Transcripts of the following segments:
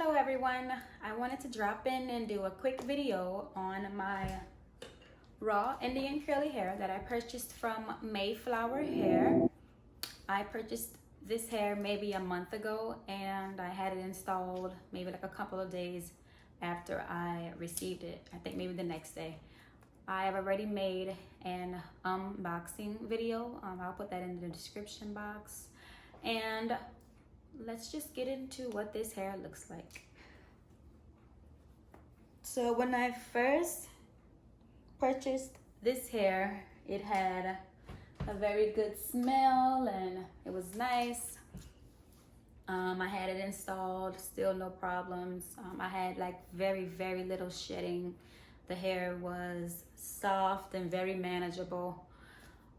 Hello everyone, I wanted to drop in and do a quick video on my raw Indian curly hair that I purchased from MayflowerHair. I purchased this hair maybe a month ago and I had it installed maybe like a couple of days after I received it. I think maybe the next day. I have already made an unboxing video. I'll put that in the description box. And let's just get into what this hair looks like. So when I first purchased this hair, it had a very good smell and it was nice. I had it installed, still no problems. I had like very little shedding. The hair was soft and very manageable.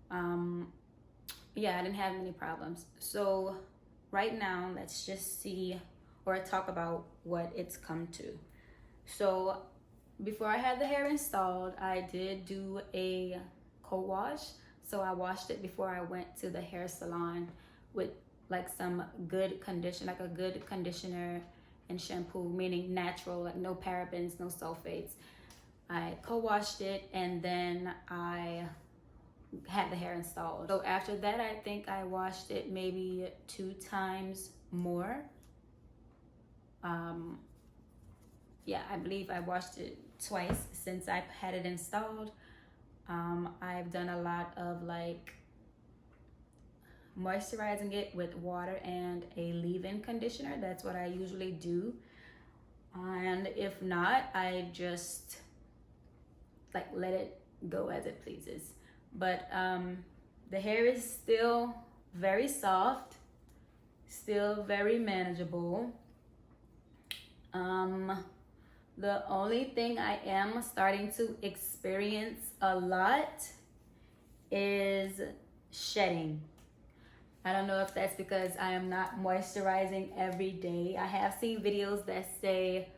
Yeah, I didn't have any problems. So right now, let's just see or talk about what it's come to. So before I had the hair installed, I did do a co-wash. So I washed it before I went to the hair salon with like some good condition, like a good conditioner and shampoo, meaning natural, like no parabens, no sulfates. I co-washed it and then I had the hair installed. So after that, I think I washed it maybe 2 times more. Yeah, I believe I washed it twice since I've had it installed. I've done a lot of like moisturizing it with water and a leave-in conditioner. That's what I usually do. And if not, I just like let it go as it pleases. But the hair is still very soft, still very manageable. The only thing I am starting to experience a lot is shedding. I don't know if that's because I am not moisturizing every day. I have seen videos that say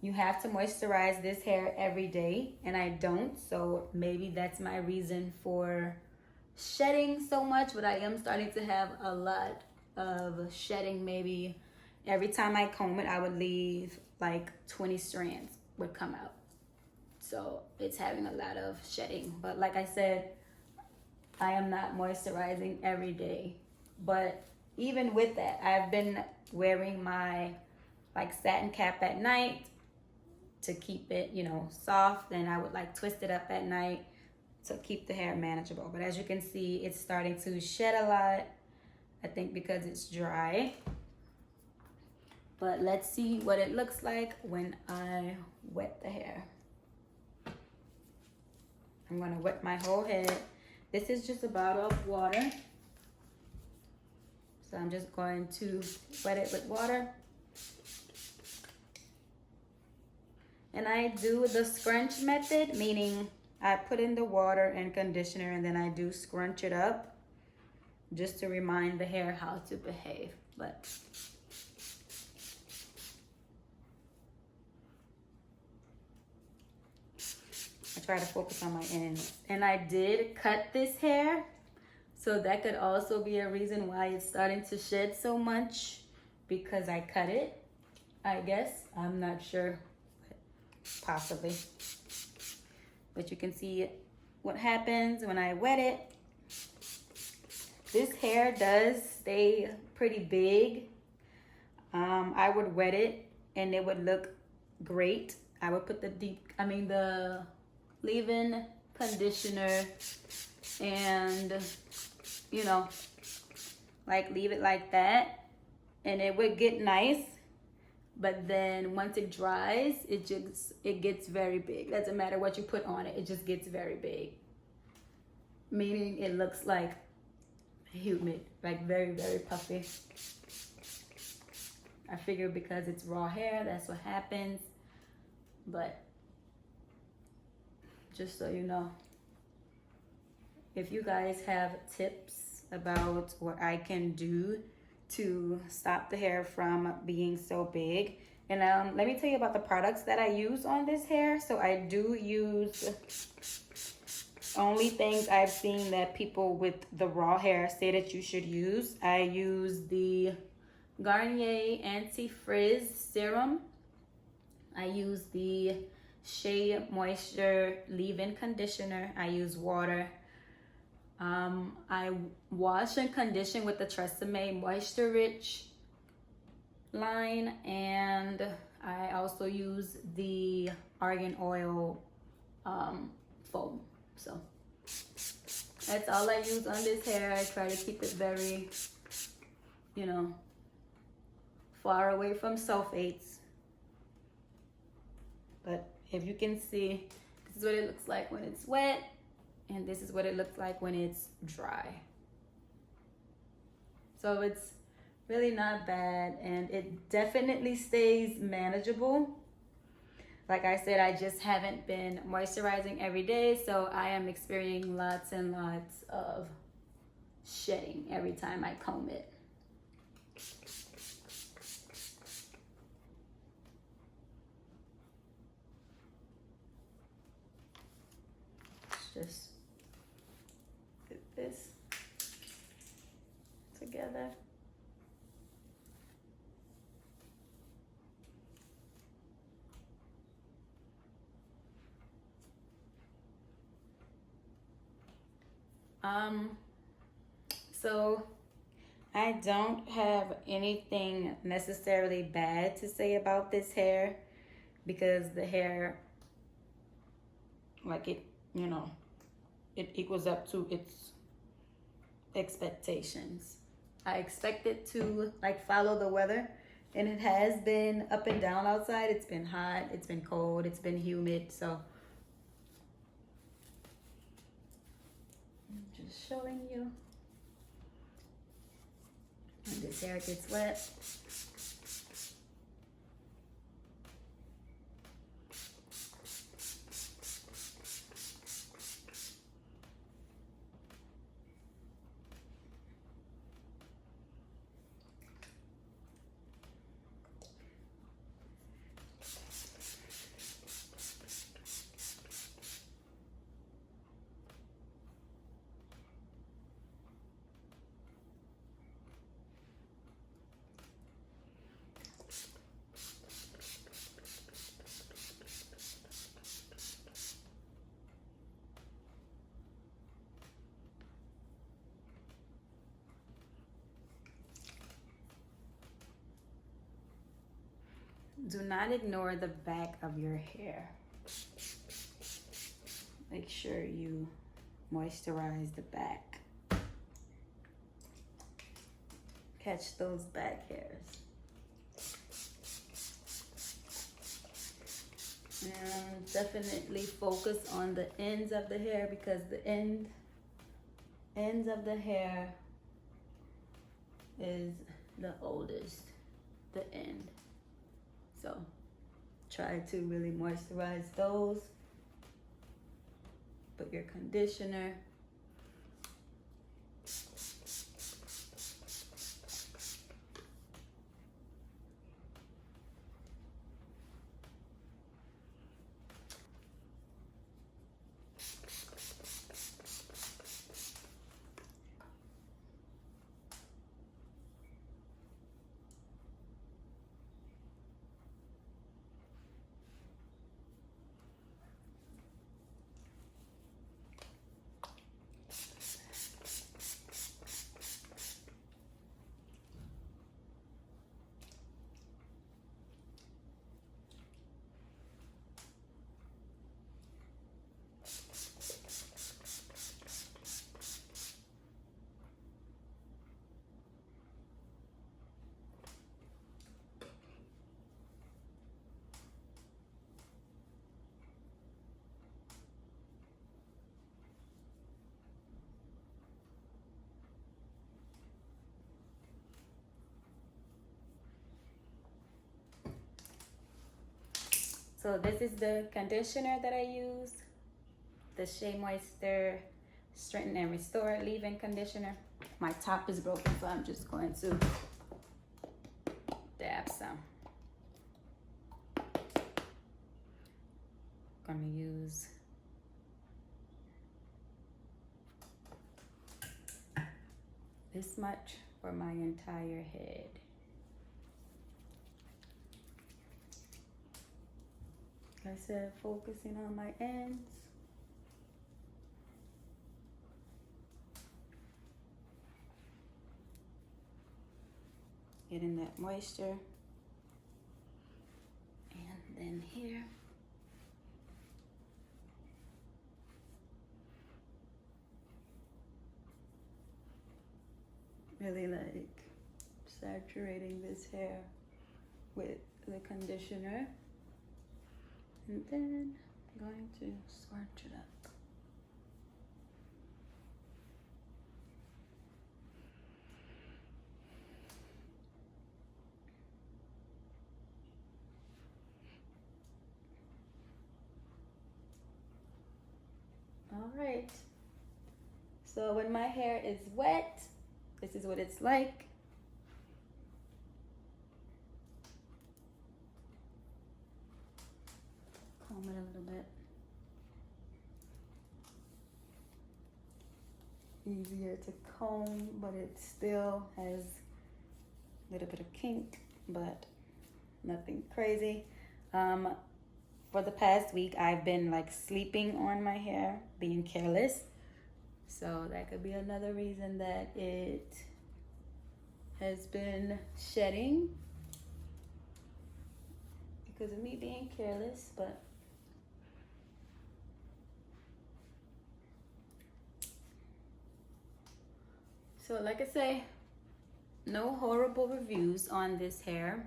you have to moisturize this hair every day, and I don't. So maybe that's my reason for shedding so much, but I am starting to have a lot of shedding. Maybe every time I comb it, I would leave like 20 strands would come out. So it's having a lot of shedding. But like I said, I am not moisturizing every day. But even with that, I've been wearing my like satin cap at night to keep it, you know, soft, and I would like twist it up at night to keep the hair manageable. But as you can see, it's starting to shed a lot, I think because it's dry. But let's see what it looks like when I wet the hair. I'm gonna wet my whole head. This is just a bottle of water. So I'm just going to wet it with water. And I do the scrunch method, meaning I put in the water and conditioner and then I do scrunch it up just to remind the hair how to behave. But I try to focus on my ends. And I did cut this hair, so that could also be a reason why it's starting to shed so much, because I cut it, I guess. I'm not sure. Possibly. But you can see what happens when I wet it. This hair does stay pretty big. I would wet it and it would look great. I would put the leave-in conditioner and, you know, like leave it like that and it would get nice. But then once it dries, it gets very big. Doesn't matter what you put on it, it just gets very big. Meaning it looks like humid, like very puffy. I figure because it's raw hair, that's what happens. But just so you know, if you guys have tips about what I can do to stop the hair from being so big. And let me tell you about the products that I use on this hair. So I do use only things I've seen that people with the raw hair say that you should use. I use the Garnier AntiFrizz serum. I use the Shea Moisture Leave-In Conditioner. I use water. I wash and condition with the Tresemme Moisture Rich line, and I also use the argan oil foam. So that's all I use on this hair. I try to keep it very, you know, far away from sulfates. But if you can see, this is what it looks like when it's wet, and this is what it looks like when it's dry. So it's really not bad, and it definitely stays manageable. Like I said, I just haven't been moisturizing every day, so I am experiencing lots and lots of shedding every time I comb it. Let's just put this together. So I don't have anything necessarily bad to say about this hair, because the hair, like it, you know, it equals up to its expectations. I expect it to like follow the weather, and it has been up and down outside. It's been hot, it's been cold, it's been humid, so I'm just showing you. And this hair gets wet. Do not ignore the back of your hair. Make sure you moisturize the back. Catch those back hairs. And definitely focus on the ends of the hair, because the ends of the hair is the oldest, the end. So try to really moisturize those. Put your conditioner. So this is the conditioner that I use, the Shea Moisture Strengthen and Restore Leave-In Conditioner. My top is broken, so I'm just going to dab some. I'm gonna use this much for my entire head. Like I said, focusing on my ends. Getting that moisture. And then here. Really like saturating this hair with the conditioner. And then I'm going to scrunch it up. All right. So when my hair is wet, this is what it's like. Comb it a little bit. Easier to comb, but it still has a little bit of kink, but nothing crazy. For the past week, I've been like sleeping on my hair, being careless. So that could be another reason that it has been shedding, because of me being careless. But so like I say, no horrible reviews on this hair.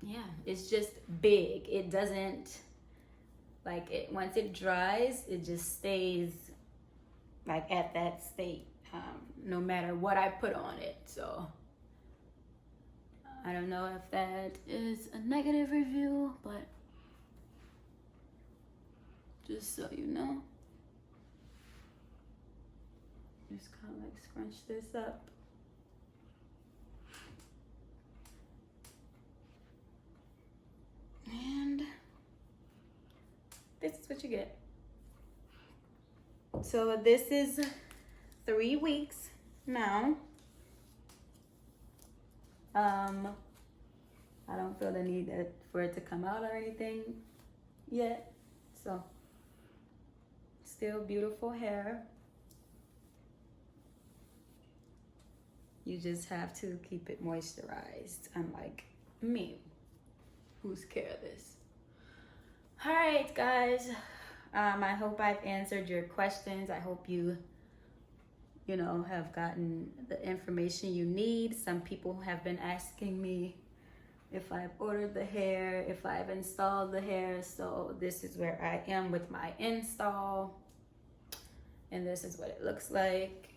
Yeah, it's just big. It doesn't, like, it once it dries, it just stays like at that state, no matter what I put on it. So I don't know if that is a negative review, but just so you know, just kind of like scrunch this up. And this is what you get. So this is 3 weeks now. I don't feel the need for it to come out or anything yet. So still beautiful hair. You just have to keep it moisturized, unlike me, who's careless. All right, guys. I hope I've answered your questions. I hope you have gotten the information you need. Some people have been asking me if I've ordered the hair, if I've installed the hair. So this is where I am with my install. And this is what it looks like.